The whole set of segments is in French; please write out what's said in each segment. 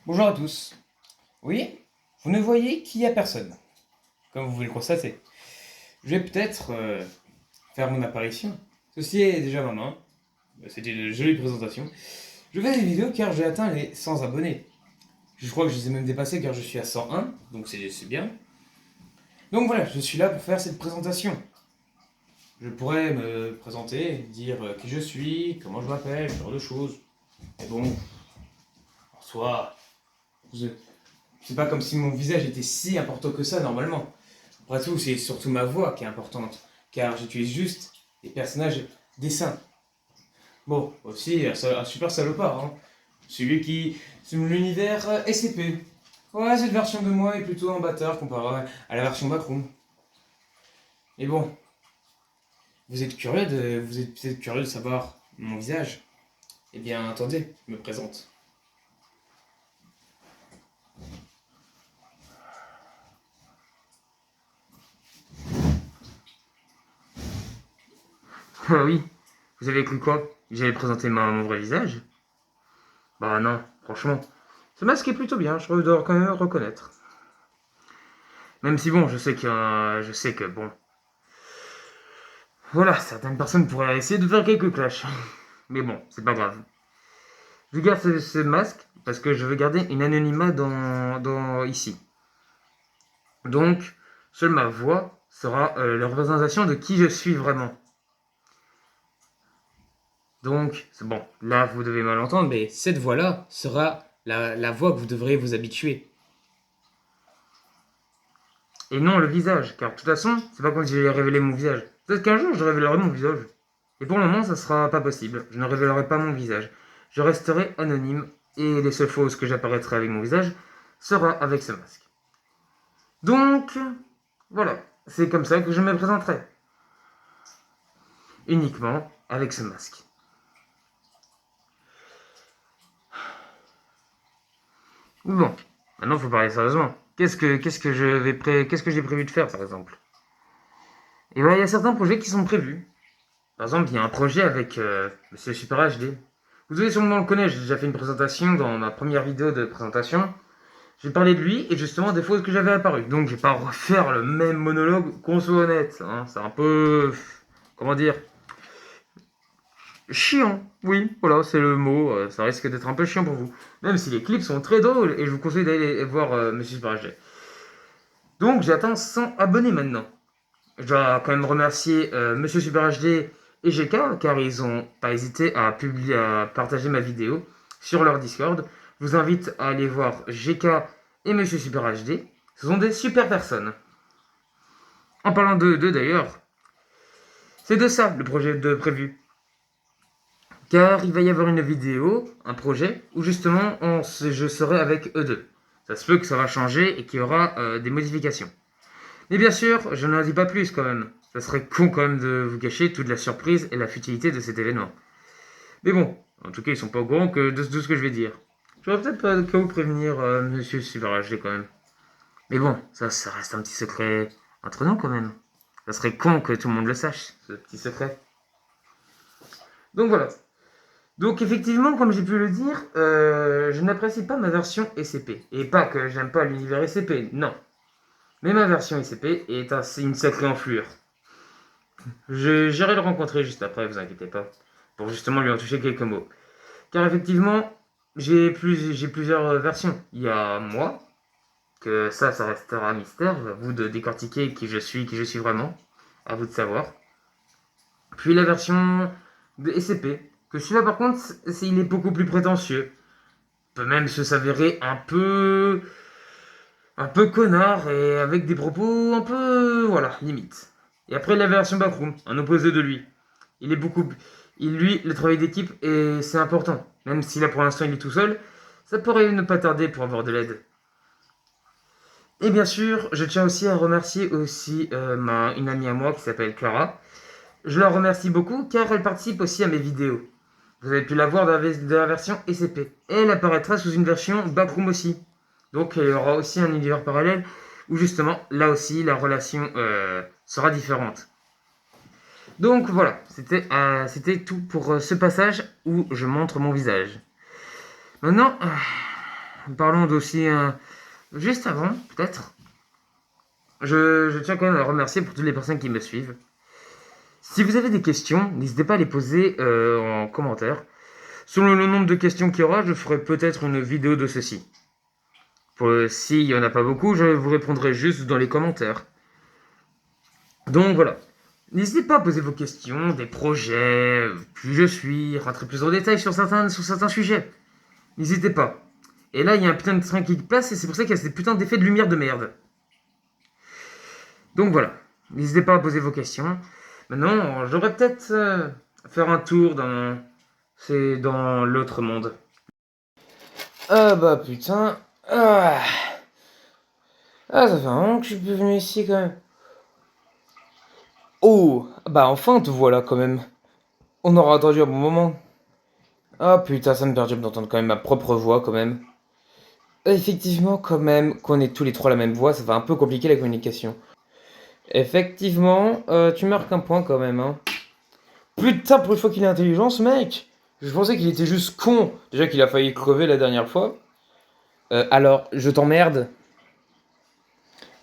Bonjour à tous. Oui, vous ne voyez qu'il n'y a personne, comme vous pouvez le constater. Je vais peut-être faire mon apparition. Ceci est déjà ma main. C'était une jolie présentation. Je fais des vidéos car j'ai atteint les 100 abonnés. Je crois que je les ai même dépassés car je suis à 101, donc c'est bien. Donc voilà, je suis là pour faire cette présentation. Je pourrais me présenter, dire qui je suis, comment je m'appelle, ce genre de choses. Mais bon, en soi, c'est pas comme si mon visage était si important que ça normalement. Après tout, c'est surtout ma voix qui est importante, car j'utilise juste des personnages dessins. Bon, aussi un super salopard, hein. Celui qui simule l'univers SCP. Ouais, cette version de moi est plutôt un bâtard comparé à la version Backroom. Mais bon, vous êtes peut-être curieux de savoir mon visage. Eh bien, attendez, je me présente. Ah oui, vous avez cru quoi? J'allais présenter mon vrai visage? Bah non, franchement. Ce masque est plutôt bien, je dois quand même reconnaître. Même si bon, je sais que bon, voilà, certaines personnes pourraient essayer de faire quelques clashs. Mais bon, c'est pas grave. Je garde ce masque parce que je veux garder une anonymat dans ici. Donc, seule ma voix sera la représentation de qui je suis vraiment. Donc, c'est bon, là vous devez mal entendre, mais cette voix-là sera la voix que vous devrez vous habituer. Et non le visage, car de toute façon, c'est pas comme si j'allais révéler mon visage. Peut-être qu'un jour je révélerai mon visage. Et pour le moment, ça sera pas possible. Je ne révélerai pas mon visage. Je resterai anonyme et les seules fois où j'apparaîtrai avec mon visage sera avec ce masque. Donc, voilà. C'est comme ça que je me présenterai. Uniquement avec ce masque. Bon, maintenant il faut parler sérieusement. Qu'est-ce que j'ai prévu de faire par exemple? Et bien, il y a certains projets qui sont prévus. Par exemple, il y a un projet avec Monsieur Super HD. Vous devez sûrement le connaître, j'ai déjà fait une présentation dans ma première vidéo de présentation. J'ai parlé de lui et justement des fois que j'avais apparu. Donc je vais pas refaire le même monologue, qu'on soit honnête, hein. C'est un peu, comment dire, chiant. Oui, voilà, c'est le mot. Ça risque d'être un peu chiant pour vous. Même si les clips sont très drôles et je vous conseille d'aller voir Monsieur Super HD. Donc j'ai atteint 100 abonnés maintenant. Je dois quand même remercier Monsieur Super HD et GK car ils ont pas hésité à publier, à partager ma vidéo sur leur Discord. Je vous invite à aller voir GK et Monsieur Super HD. Ce sont des super personnes. En parlant d'eux d'ailleurs, c'est de ça le projet de prévu. Car il va y avoir une vidéo, un projet, où justement je serai avec eux deux. Ça se peut que ça va changer et qu'il y aura des modifications. Mais bien sûr, je n'en dis pas plus quand même. Ça serait con quand même de vous cacher toute la surprise et la futilité de cet événement. Mais bon, en tout cas, ils sont pas au courant de ce que je vais dire. J'aurais peut-être pas qu'à vous prévenir, Monsieur Super HD quand même. Mais bon, ça reste un petit secret entre nous quand même. Ça serait con que tout le monde le sache, ce petit secret. Donc voilà. Donc effectivement, comme j'ai pu le dire, je n'apprécie pas ma version SCP. Et pas que j'aime pas l'univers SCP, non. Mais ma version SCP est une sacrée enflure. J'irai le rencontrer juste après, vous inquiétez pas. Pour justement lui en toucher quelques mots. Car effectivement, j'ai plusieurs versions. Il y a moi, que ça restera un mystère. À vous de décortiquer qui je suis vraiment. À vous de savoir. Puis la version de SCP, que celui-là par contre, il est beaucoup plus prétentieux. Peut même se s'avérer un peu connard et avec des propos un peu, voilà, limite. Et après la version Backroom, un opposé de lui. Il est beaucoup, lui, le travail d'équipe et c'est important. Même si là pour l'instant il est tout seul, ça pourrait ne pas tarder pour avoir de l'aide. Et bien sûr, je tiens aussi à remercier aussi une amie à moi qui s'appelle Clara. Je la remercie beaucoup car elle participe aussi à mes vidéos. Vous avez pu la voir dans la version SCP. Et elle apparaîtra sous une version Backroom aussi. Donc il y aura aussi un univers parallèle où justement, là aussi, la relation sera différente. Donc voilà, c'était tout pour ce passage où je montre mon visage. Maintenant, parlons d'aussi juste avant, peut-être. Je tiens quand même à remercier pour toutes les personnes qui me suivent. Si vous avez des questions, n'hésitez pas à les poser en commentaire. Selon le nombre de questions qu'il y aura, je ferai peut-être une vidéo de ceci. S'il n'y en a pas beaucoup, je vous répondrai juste dans les commentaires. Donc voilà. N'hésitez pas à poser vos questions, des projets, qui je suis, rentrer plus en détail sur certains sujets. N'hésitez pas. Et là, il y a un putain de train qui passe et c'est pour ça qu'il y a ces putains d'effets de lumière de merde. Donc voilà. N'hésitez pas à poser vos questions. Maintenant, j'aurais peut-être faire un tour dans l'autre monde. Ah bah putain. Ça fait un moment que je suis plus venu ici quand même. Oh, bah enfin te voilà quand même. On aura attendu un bon moment. Ah putain, ça me perturbe d'entendre quand même ma propre voix quand même. Effectivement, quand même, qu'on ait tous les trois la même voix, ça va un peu compliquer la communication. Effectivement, tu marques un point quand même, hein. Putain, pour une fois qu'il est intelligent, ce mec! Je pensais qu'il était juste con. Déjà qu'il a failli crever la dernière fois. Alors, je t'emmerde.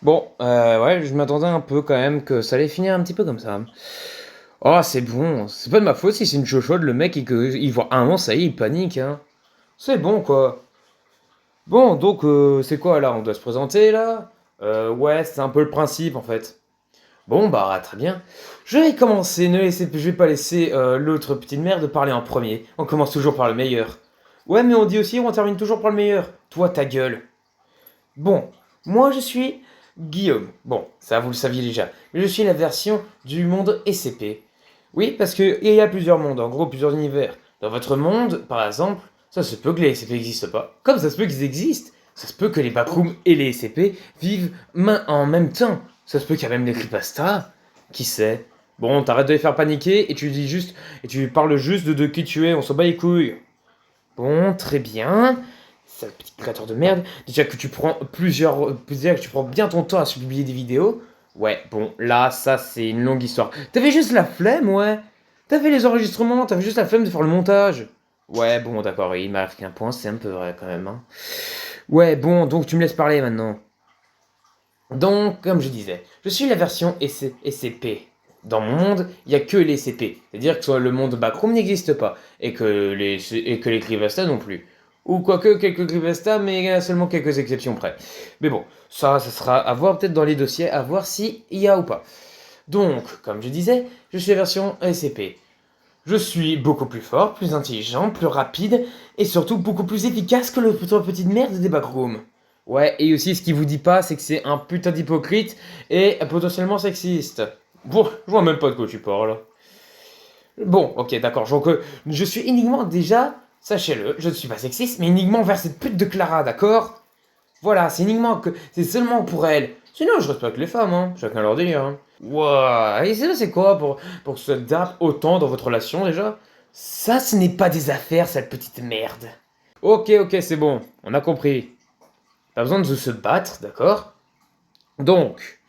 Bon, ouais, je m'attendais un peu quand même que ça allait finir un petit peu comme ça. Oh, c'est bon, c'est pas de ma faute si c'est une chochotte, le mec, et qu'il voit un moment, ça y est, il panique, hein. C'est bon, quoi. Bon, donc, c'est quoi, là? On doit se présenter, là? Ouais, c'est un peu le principe, en fait. Bon, bah, très bien. Je vais commencer, je vais pas laisser l'autre petite merde parler en premier. On commence toujours par le meilleur. Ouais, mais on dit aussi, on termine toujours par le meilleur. Toi, ta gueule. Bon, moi, je suis Guillaume. Bon, ça, vous le saviez déjà. Mais je suis la version du monde SCP. Oui, parce qu'il y a plusieurs mondes, en gros, plusieurs univers. Dans votre monde, par exemple, ça se peut que les SCP n'existent pas. Comme ça se peut qu'ils existent. Ça se peut que les backrooms et les SCP vivent main en même temps. Ça se peut qu'il y a même des creepypastas. Qui sait? Bon, t'arrêtes de les faire paniquer et tu dis juste, et tu parles juste de qui tu es, on s'en bat les couilles. Bon, très bien. Sale petit créateur de merde. Déjà que tu prends déjà que tu prends bien ton temps à se publier des vidéos. Ouais, bon, là, ça, c'est une longue histoire. T'avais juste la flemme, ouais. T'avais les enregistrements, t'avais juste la flemme de faire le montage. Ouais, bon, d'accord, il m'a marqué un point, c'est un peu vrai quand même, hein. Ouais, bon, donc tu me laisses parler maintenant. Donc, comme je disais, je suis la version SCP. Dans mon monde, il n'y a que les SCP. C'est-à-dire que le monde backroom n'existe pas. Et que les Creepypastas non plus. Ou quoique quelques Creepypastas, mais à seulement quelques exceptions près. Mais bon, ça sera à voir peut-être dans les dossiers, à voir s'il y a ou pas. Donc, comme je disais, je suis la version SCP. Je suis beaucoup plus fort, plus intelligent, plus rapide, et surtout beaucoup plus efficace que le petite merde des backrooms. Ouais, et aussi ce qu'il vous dit pas, c'est que c'est un putain d'hypocrite et potentiellement sexiste. Bon, je vois même pas de quoi tu parles. Bon, ok, d'accord, donc je suis uniquement déjà, sachez-le, je ne suis pas sexiste, mais uniquement vers cette pute de Clara, d'accord? Voilà, c'est seulement pour elle. Sinon, je respecte les femmes, hein, chacun leur délire, hein. Ouah, et c'est quoi pour que ça tape autant dans votre relation déjà? Ça, ce n'est pas des affaires, cette petite merde. Ok, c'est bon, on a compris. Pas besoin de se battre, d'accord? Donc,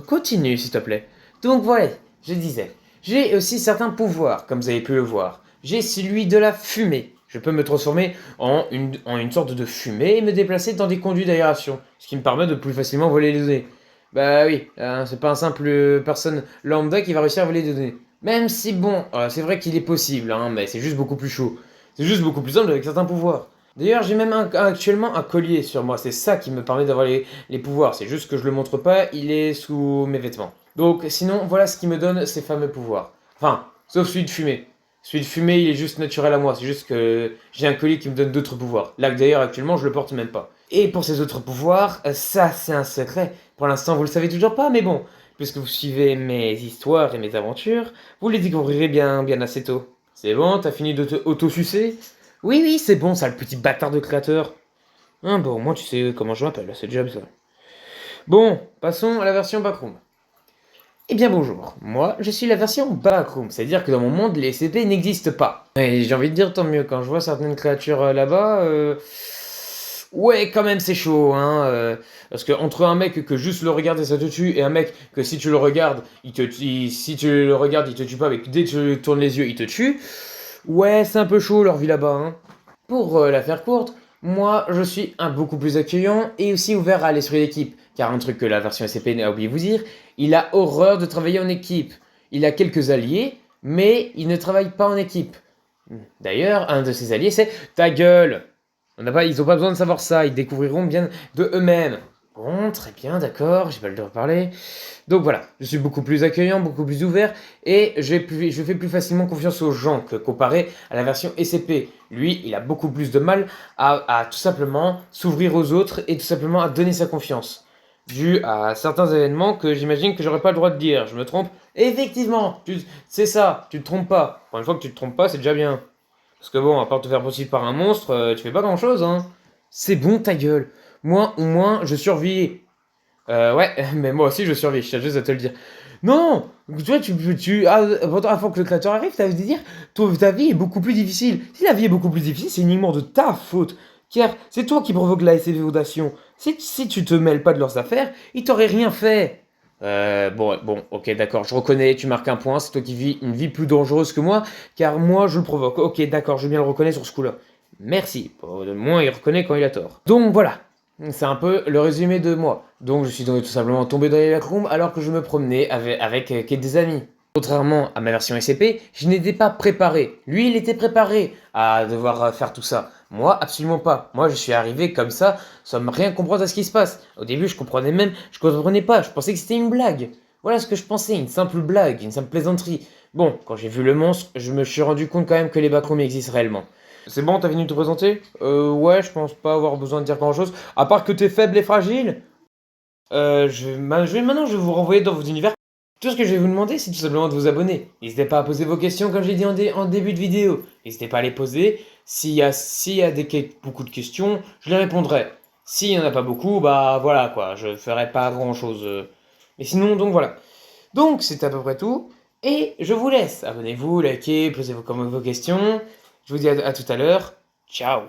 continue s'il te plaît. Donc voilà, je disais, j'ai aussi certains pouvoirs, comme vous avez pu le voir. J'ai celui de la fumée. Je peux me transformer en une sorte de fumée et me déplacer dans des conduits d'aération, ce qui me permet de plus facilement voler les données. Bah oui, c'est pas un simple personne lambda qui va réussir à voler des données. Même si bon, c'est vrai qu'il est possible, hein, mais c'est juste beaucoup plus chaud. C'est juste beaucoup plus simple avec certains pouvoirs. D'ailleurs, j'ai même actuellement un collier sur moi. C'est ça qui me permet d'avoir les pouvoirs. C'est juste que je le montre pas, il est sous mes vêtements. Donc, sinon, voilà ce qui me donne ces fameux pouvoirs. Enfin, sauf celui de fumée. Celui de fumée, il est juste naturel à moi. C'est juste que j'ai un collier qui me donne d'autres pouvoirs. Là, d'ailleurs, actuellement, je le porte même pas. Et pour ces autres pouvoirs, ça, c'est un secret. Pour l'instant, vous le savez toujours pas, mais bon. Puisque vous suivez mes histoires et mes aventures, vous les découvrirez bien, bien assez tôt. C'est bon, t'as fini de te auto-sucer? Oui, c'est bon, ça, le petit bâtard de créateur. Bon, au moins tu sais comment je m'appelle, c'est déjà ça. Bon, passons à la version backroom. Eh bien bonjour, moi je suis la version backroom, c'est-à-dire que dans mon monde les SCP n'existent pas. Et j'ai envie de dire tant mieux, quand je vois certaines créatures là-bas, ouais quand même c'est chaud, hein. Parce que entre un mec que juste le regarder ça te tue, et un mec que si tu le regardes, si tu le regardes il te tue pas, mais dès que tu tournes les yeux il te tue, ouais c'est un peu chaud leur vie là-bas, hein. Pour la faire courte, Moi, je suis un beaucoup plus accueillant et aussi ouvert à l'esprit d'équipe. Car un truc que la version SCP a oublié de vous dire, il a horreur de travailler en équipe. Il a quelques alliés, mais il ne travaille pas en équipe. D'ailleurs, un de ses alliés, c'est ta gueule. Ils n'ont pas besoin de savoir ça, ils découvriront bien de eux-mêmes. Bon, très bien, d'accord, j'ai pas le droit de parler. Donc voilà, je suis beaucoup plus accueillant, beaucoup plus ouvert, et je fais plus facilement confiance aux gens que comparé à la version SCP. Lui, il a beaucoup plus de mal à tout simplement s'ouvrir aux autres et tout simplement à donner sa confiance. Dû à certains événements que j'imagine que j'aurais pas le droit de dire. Je me trompe? Effectivement, c'est ça, tu te trompes pas. Pour une fois que tu te trompes pas, c'est déjà bien. Parce que bon, à part te faire poursuivre par un monstre, tu fais pas grand chose, hein. C'est bon, ta gueule. Moi, au moins, je survis. Ouais, mais moi aussi, je survis, je tiens juste à te le dire. Non, toi, avant que le créateur arrive, t'as dit dire, ta vie est beaucoup plus difficile. Si la vie est beaucoup plus difficile, c'est uniquement de ta faute. Car c'est toi qui provoque la SCV-audation. Si tu te mêles pas de leurs affaires, ils t'auraient rien fait. Bon, ok, d'accord, je reconnais, tu marques un point, c'est toi qui vis une vie plus dangereuse que moi, car moi je le provoque. Ok, d'accord, je vais bien le reconnaître sur ce coup-là. Merci, au moins il reconnaît quand il a tort. Donc voilà, c'est un peu le résumé de moi. Donc je suis donc tout simplement tombé dans les backrooms alors que je me promenais avec des amis. Contrairement à ma version SCP, je n'étais pas préparé. Lui, il était préparé à devoir faire tout ça. Moi, absolument pas. Moi, je suis arrivé comme ça, sans rien comprendre à ce qui se passe. Au début, je comprenais pas. Je pensais que c'était une blague. Voilà ce que je pensais, une simple blague, une simple plaisanterie. Bon, quand j'ai vu le monstre, je me suis rendu compte quand même que les backrooms existent réellement. C'est bon, t'as fini de te présenter? Ouais, je pense pas avoir besoin de dire grand chose. À part que t'es faible et fragile. Maintenant, je vais vous renvoyer dans vos univers. Tout ce que je vais vous demander, c'est tout simplement de vous abonner. N'hésitez pas à poser vos questions, comme j'ai dit en début de vidéo. N'hésitez pas à les poser. S'il y a beaucoup de questions, je les répondrai. S'il y en a pas beaucoup, bah voilà quoi, je ferai pas grand chose. Mais sinon, donc voilà. Donc, c'est à peu près tout. Et je vous laisse. Abonnez-vous, likez, posez vos questions. Je vous dis à tout à l'heure. Ciao.